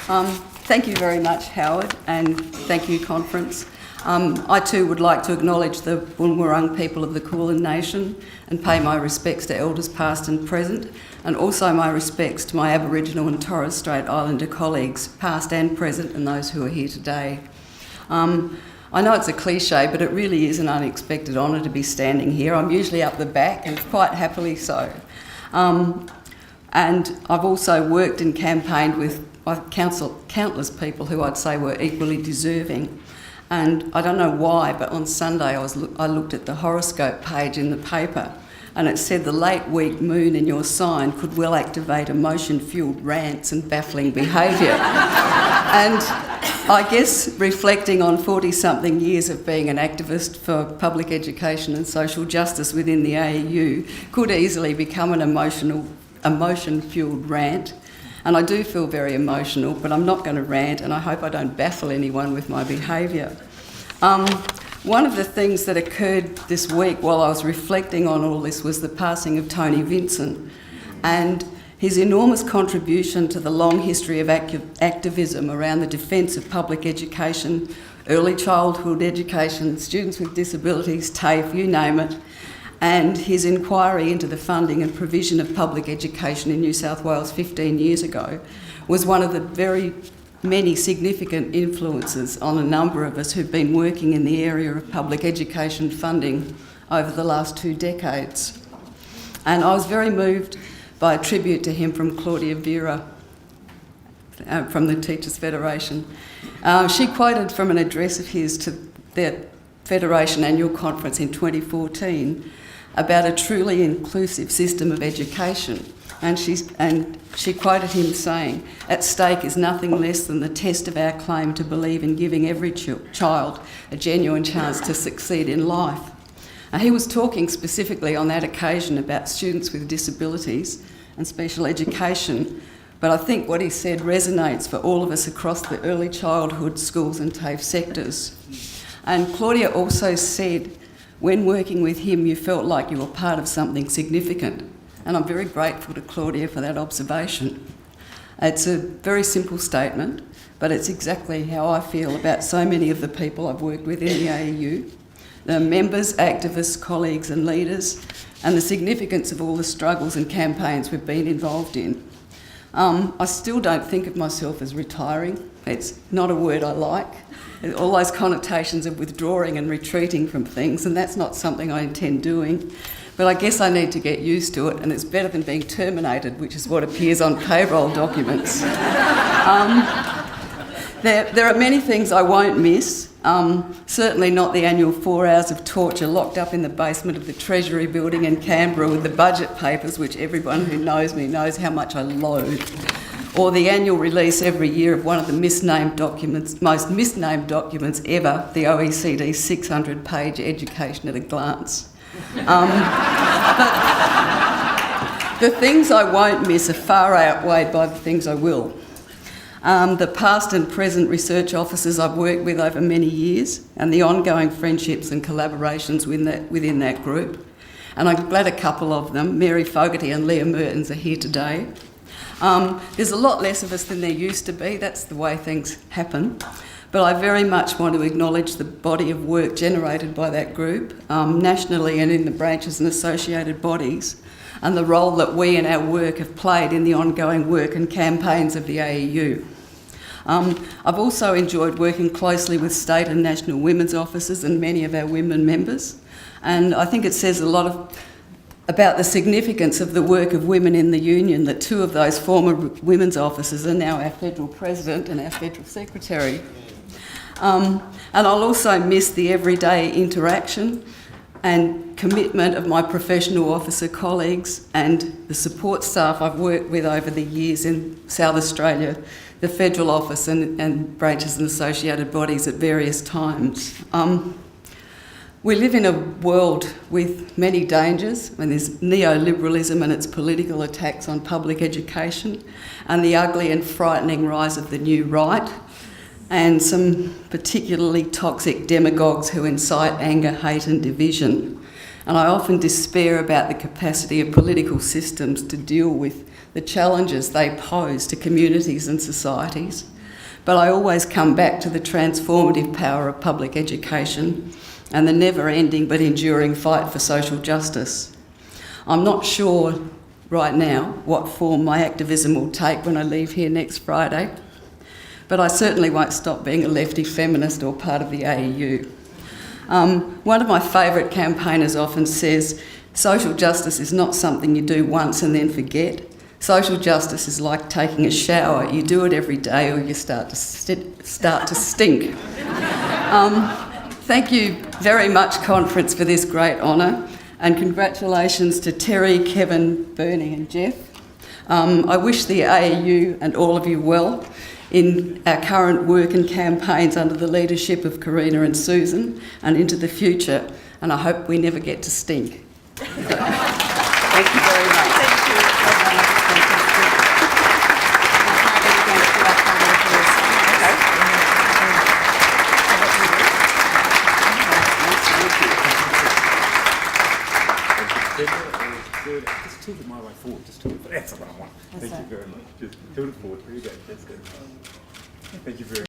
Thank you very much, Howard, and thank you, conference. I too would like to acknowledge the Boonwurrung people of the Kulin Nation and pay my respects to elders past and present, and also my respects to my Aboriginal and Torres Strait Islander colleagues, past and present, and those who are here today. I know it's a cliche, but it really is an unexpected honour to be standing here. I'm usually up the back, and quite happily so. And I've also worked and campaigned with countless people who I'd say were equally deserving. And I don't know why, but on Sunday I looked at the horoscope page in the paper, and it said the late week moon in your sign could well activate emotion-fuelled rants and baffling behaviour. And I guess reflecting on 40-something years of being an activist for public education and social justice within the AEU could easily become an emotion-fuelled rant. And I do feel very emotional, but I'm not going to rant, and I hope I don't baffle anyone with my behaviour. One of the things that occurred this week while I was reflecting on all this was the passing of Tony Vincent and his enormous contribution to the long history of activism around the defence of public education, early childhood education, students with disabilities, TAFE, you name it, and his inquiry into the funding and provision of public education in New South Wales 15 years ago was one of the very many significant influences on a number of us who've been working in the area of public education funding over the last 2 decades. And I was very moved by a tribute to him from Claudia Vera from the Teachers Federation. She quoted from an address of his to their Federation annual conference in 2014 about a truly inclusive system of education. And she quoted him saying, "At stake is nothing less than the test of our claim to believe in giving every child a genuine chance to succeed in life." He was talking specifically on that occasion about students with disabilities and special education, but I think what he said resonates for all of us across the early childhood, schools and TAFE sectors. And Claudia also said, when working with him, you felt like you were part of something significant. And I'm very grateful to Claudia for that observation. It's a very simple statement, but it's exactly how I feel about so many of the people I've worked with in the AEU, the members, activists, colleagues and leaders, and the significance of all the struggles and campaigns we've been involved in. I still don't think of myself as retiring. It's not a word I like. All those connotations of withdrawing and retreating from things, and that's not something I intend doing. But I guess I need to get used to it, and it's better than being terminated, which is what appears on payroll documents. There are many things I won't miss, certainly not the annual 4 hours of torture locked up in the basement of the Treasury building in Canberra with the budget papers, which everyone who knows me knows how much I loathe, or the annual release every year of one of the most misnamed documents ever, the OECD's 600-page Education at a Glance. But the things I won't miss are far outweighed by the things I will. The past and present research officers I've worked with over many years, and the ongoing friendships and collaborations within that group. And I'm glad a couple of them, Mary Fogarty and Leah Mertens, are here today. There's a lot less of us than there used to be, that's the way things happen. But I very much want to acknowledge the body of work generated by that group, nationally and in the branches and associated bodies, and the role that we and our work have played in the ongoing work and campaigns of the AEU. I've also enjoyed working closely with state and national women's officers and many of our women members, and I think it says a lot about the significance of the work of women in the union that 2 of those former women's officers are now our federal president and our federal secretary. And I'll also miss the everyday interaction and commitment of my professional officer colleagues and the support staff I've worked with over the years in South Australia, the federal office and branches and associated bodies at various times. We live in a world with many dangers, and there's neoliberalism and its political attacks on public education, and the ugly and frightening rise of the new right, and some particularly toxic demagogues who incite anger, hate and division. And I often despair about the capacity of political systems to deal with the challenges they pose to communities and societies. but I always come back to the transformative power of public education and the never-ending but enduring fight for social justice. I'm not sure right now what form my activism will take when I leave here next Friday, but I certainly won't stop being a lefty feminist or part of the AEU. One of my favourite campaigners often says, social justice is not something you do once and then forget. Social justice is like taking a shower. You do it every day or you start to stink. Thank you very much, conference, for this great honour, and congratulations to Terry, Kevin, Bernie and Jeff. I wish the AEU and all of you well in our current work and campaigns under the leadership of Karina and Susan and into the future, and I hope we never get to stink. Thank you very much. Thank you. Just tilt it my way forward, just tilt it. That's what I want. Thank you very much. Just tilt it forward. There you go. That's good. Thank you very much.